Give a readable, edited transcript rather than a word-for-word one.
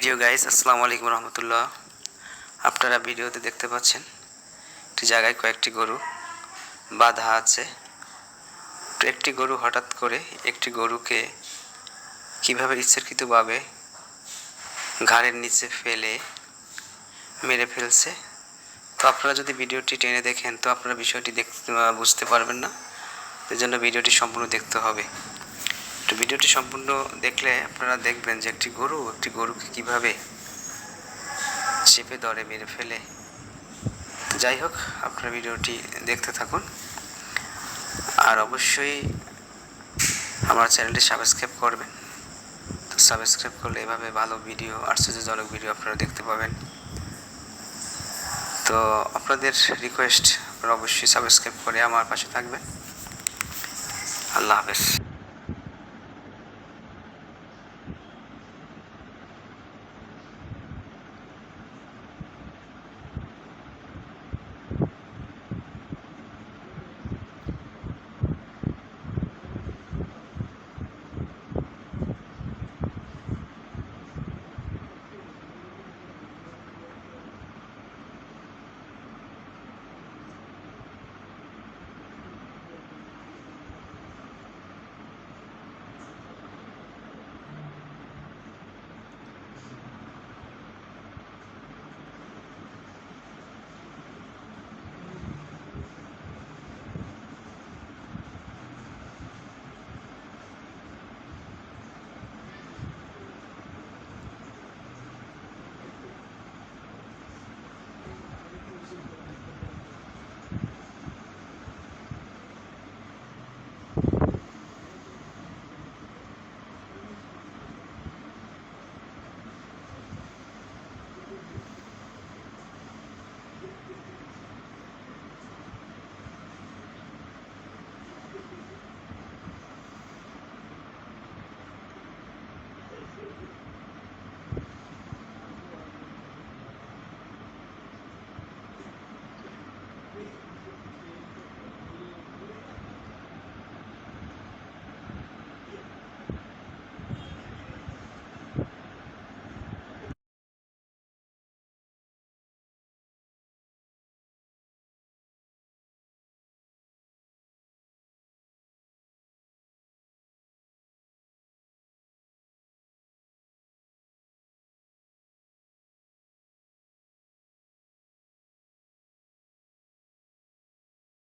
প্রিয় গাইস, আসসালামু আলাইকুম রহমতুল্লাহ। আপনারা ভিডিওতে দেখতে পাচ্ছেন একটি জায়গায় কয়েকটি গরু বাঁধা আছে। তো একটি গরু হঠাৎ করে একটি গরুকে কীভাবে ইচ্ছাকৃতভাবে ঘাড়ের নিচে ফেলে মেরে ফেলছে। তো আপনারা যদি ভিডিওটি টেনে দেখেন তো আপনারা বিষয়টি বুঝতে পারবেন না, এর জন্য ভিডিওটি সম্পূর্ণ দেখতে হবে। তো ভিডিওটি সম্পূর্ণ দেখলে আপনারা দেখবেন যে একটি গরুকে কীভাবে চেপে ধরে মেরে ফেলে। যাই হোক, আপনারা ভিডিওটি দেখতে থাকুন আর অবশ্যই আমার চ্যানেলটি সাবস্ক্রাইব করবেন। তো সাবস্ক্রাইব করলে এভাবে ভালো ভিডিও, আশ্চর্যজনক ভিডিও আপনারা দেখতে পাবেন। তো আপনাদের রিকোয়েস্ট, আপনারা অবশ্যই সাবস্ক্রাইব করে আমার পাশে থাকবেন। আল্লাহ হাফেজ।